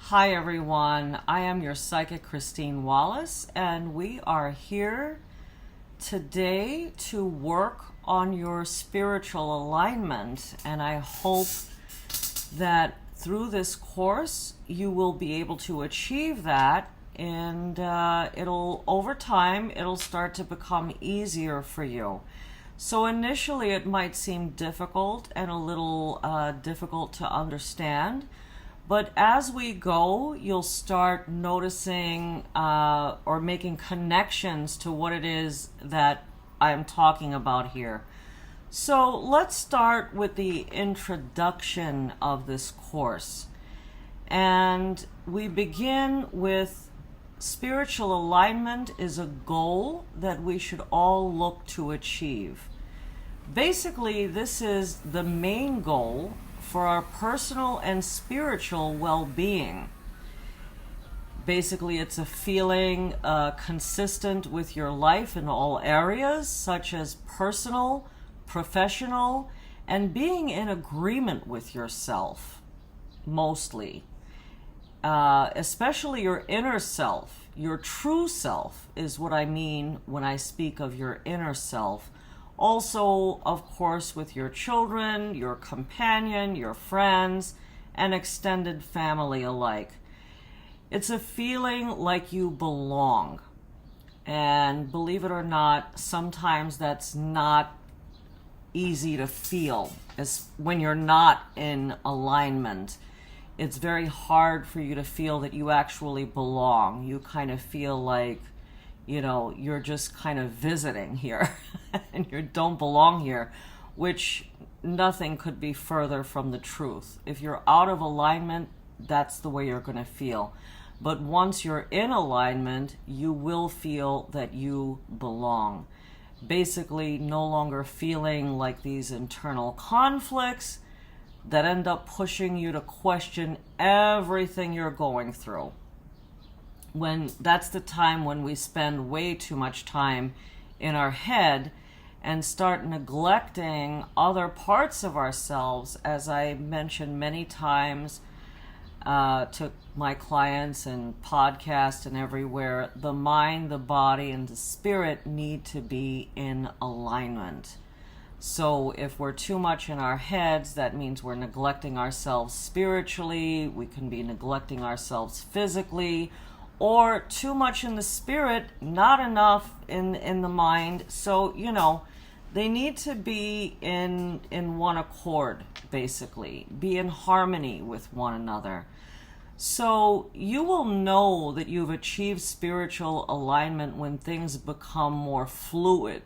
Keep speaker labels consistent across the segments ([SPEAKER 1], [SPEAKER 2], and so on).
[SPEAKER 1] Hi everyone, I am your psychic Christine Wallace, and we are here today to work on your spiritual alignment. And I hope that through this course you will be able to achieve that, and over time it'll start to become easier for you. So initially it might seem difficult and a little difficult to understand. But as we go, you'll start noticing or making connections to what it is that I'm talking about here. So let's start with the introduction of this course. And we begin with spiritual alignment is a goal that we should all look to achieve. Basically, this is the main goal for our personal and spiritual well-being. Basically, it's a feeling consistent with your life in all areas, such as personal, professional, and being in agreement with yourself, mostly. Especially your inner self, your true self is what I mean when I speak of your inner self. Also, of course, with your children, your companion, your friends, and extended family alike. It's a feeling like you belong. And believe it or not, sometimes that's not easy to feel. When you're not in alignment, it's very hard for you to feel that you actually belong. You kind of feel like, you're just kind of visiting here and you don't belong here, which nothing could be further from the truth. If you're out of alignment, that's the way you're going to feel. But once you're in alignment, you will feel that you belong. Basically, no longer feeling like these internal conflicts that end up pushing you to question everything you're going through. When that's the time when we spend way too much time in our head and start neglecting other parts of ourselves. As I mentioned many times to my clients and podcasts and everywhere, the mind, the body, and the spirit need to be in alignment. So if we're too much in our heads, that means we're neglecting ourselves spiritually. We can be neglecting ourselves physically, or too much in the spirit, not enough in the mind. So, they need to be in one accord, basically. Be in harmony with one another. So you will know that you've achieved spiritual alignment when things become more fluid,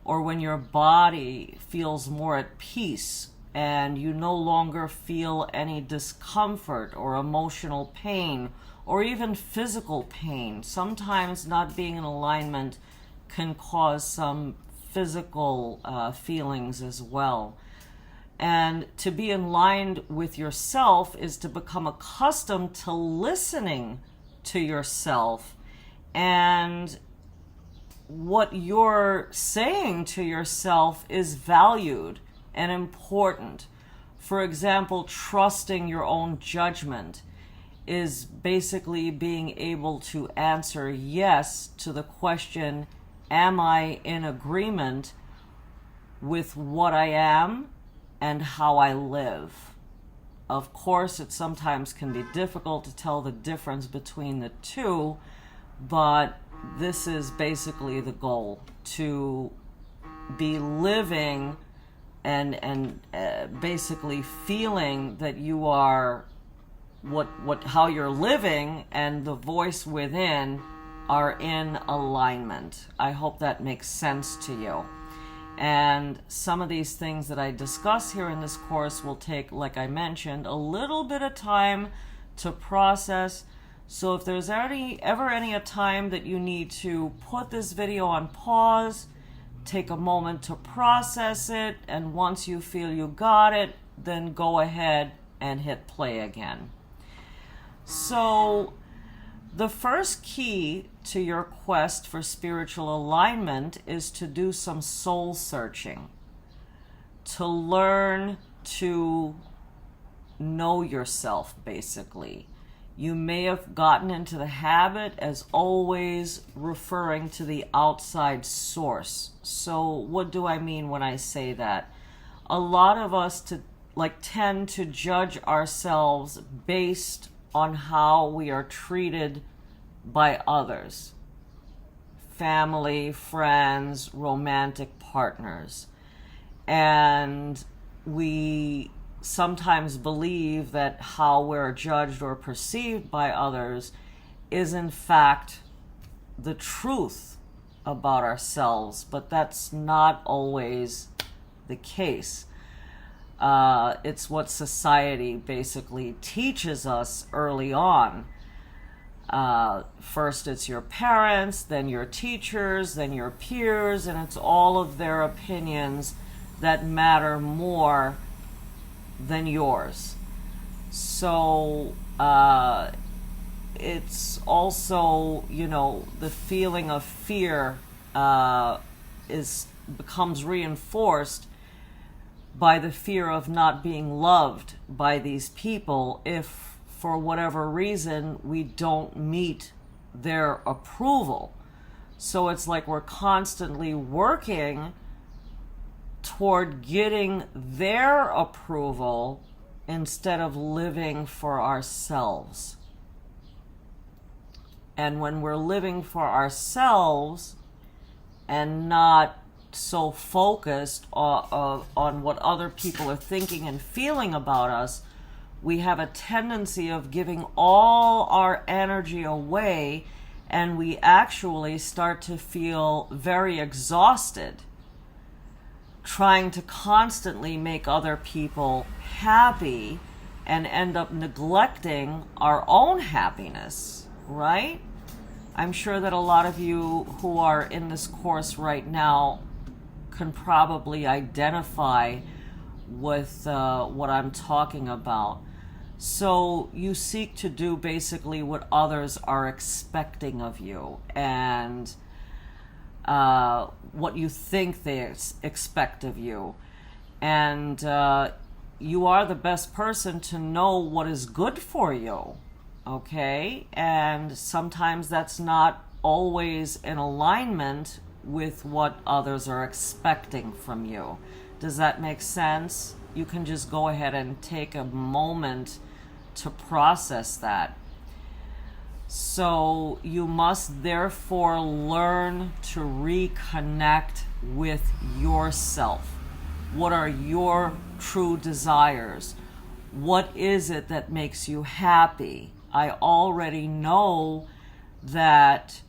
[SPEAKER 1] or when your body feels more at peace and you no longer feel any discomfort or emotional pain or even physical pain. Sometimes not being in alignment can cause some physical feelings as well. And to be in line with yourself is to become accustomed to listening to yourself, and what you're saying to yourself is valued and important. For example, trusting your own judgment is basically being able to answer yes to the question, am I in agreement with what I am and how I live? Of course, it sometimes can be difficult to tell the difference between the two, but this is basically the goal, to be living and basically feeling that you are how you're living and the voice within are in alignment. I hope that makes sense to you. And some of these things that I discuss here in this course will take, like I mentioned, a little bit of time to process. So if there's ever any time that you need to put this video on pause, take a moment to process it, and once you feel you got it, then go ahead and hit play again. So the first key to your quest for spiritual alignment is to do some soul searching, to learn to know yourself, basically. You may have gotten into the habit as always referring to the outside source. So what do I mean when I say that? A lot of us tend to judge ourselves based on how we are treated by others. Family, friends, romantic partners. And we sometimes believe that how we're judged or perceived by others is in fact the truth about ourselves, but that's not always the case. It's what society basically teaches us early on. First it's your parents, then your teachers, then your peers, and it's all of their opinions that matter more than yours. So it's also, the feeling of fear becomes reinforced by the fear of not being loved by these people if, for whatever reason, we don't meet their approval. So it's like we're constantly working toward getting their approval instead of living for ourselves. And when we're living for ourselves and not so focused on what other people are thinking and feeling about us, we have a tendency of giving all our energy away, and we actually start to feel very exhausted trying to constantly make other people happy and end up neglecting our own happiness, right? I'm sure that a lot of you who are in this course right now can probably identify with what I'm talking about. So you seek to do basically what others are expecting of you, and what you think they expect of you. And you are the best person to know what is good for you, okay? And sometimes that's not always in alignment with what others are expecting from you. Does that make sense? You can just go ahead and take a moment to process that. So you must therefore learn to reconnect with yourself. What are your true desires? What is it that makes you happy? I already know that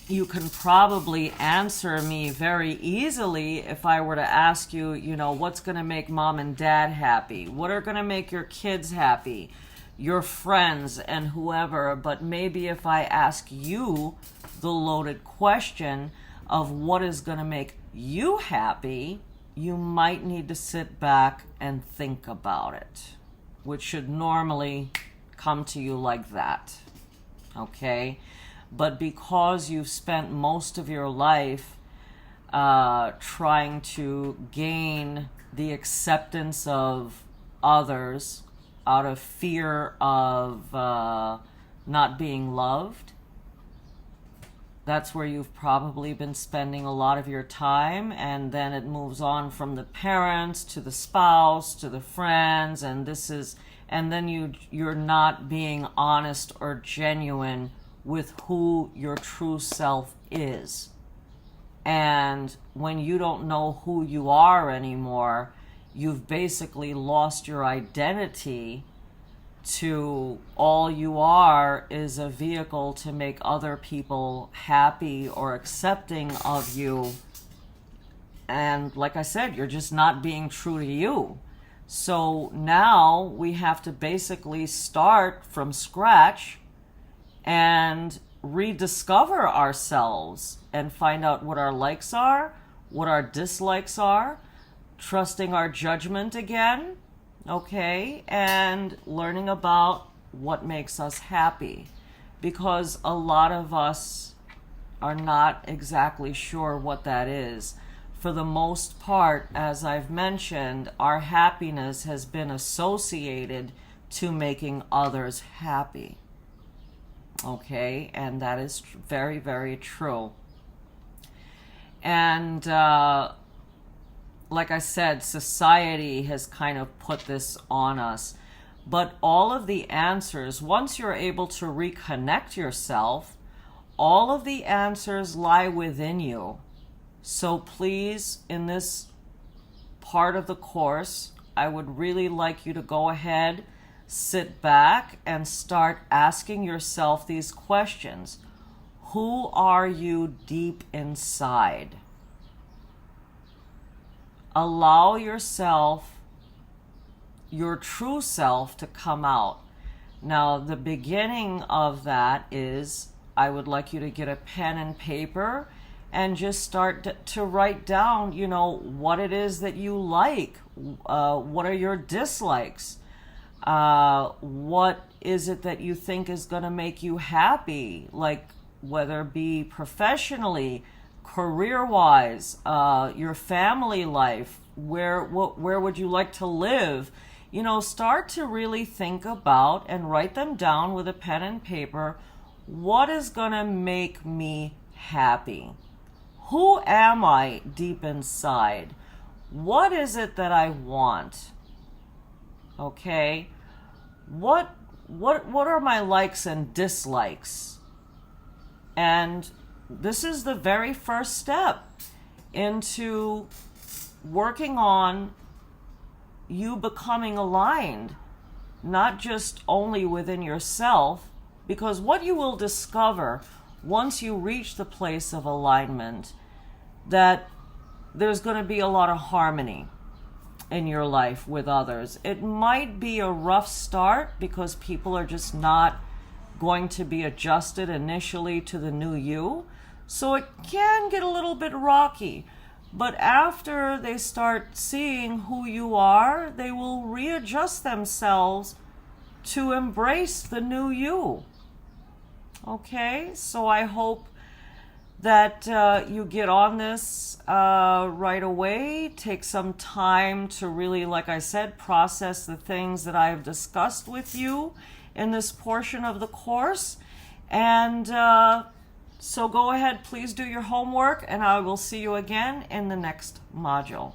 [SPEAKER 1] you can probably answer me very easily if I were to ask you, what's going to make mom and dad happy? What are going to make your kids happy? Your friends and whoever. But maybe if I ask you the loaded question of what is going to make you happy, you might need to sit back and think about it, which should normally come to you like that, okay? But because you've spent most of your life trying to gain the acceptance of others out of fear of not being loved, that's where you've probably been spending a lot of your time, and then it moves on from the parents to the spouse to the friends, and then you're not being honest or genuine with who your true self is. And when you don't know who you are anymore, you've basically lost your identity to all you are is a vehicle to make other people happy or accepting of you. And like I said, you're just not being true to you. So now we have to basically start from scratch and rediscover ourselves and find out what our likes are, what our dislikes are, trusting our judgment again, okay, and learning about what makes us happy. Because a lot of us are not exactly sure what that is. For the most part, as I've mentioned, our happiness has been associated to making others happy. Okay, and that is very, very true. And like I said, society has kind of put this on us. But all of the answers, once you're able to reconnect yourself, all of the answers lie within you. So please, in this part of the course, I would really like you to go ahead, sit back, and start asking yourself these questions. Who are you deep inside? Allow yourself, your true self, to come out. Now, the beginning of that is, I would like you to get a pen and paper and just start to write down, what it is that you like. What are your dislikes? What is it that you think is going to make you happy? Like, whether it be professionally, career-wise, your family life, where would you like to live? Start to really think about and write them down with a pen and paper. What is going to make me happy? Who am I deep inside? What is it that I want? Okay? What are my likes and dislikes? And this is the very first step into working on you becoming aligned, not just only within yourself, because what you will discover once you reach the place of alignment, that there's going to be a lot of harmony in your life with others. It might be a rough start because people are just not going to be adjusted initially to the new you. So it can get a little bit rocky. But after they start seeing who you are, they will readjust themselves to embrace the new you. Okay, so I hope that you get on this right away. Take some time to really, like I said, process the things that I've discussed with you in this portion of the course. And so go ahead, please do your homework, and I will see you again in the next module.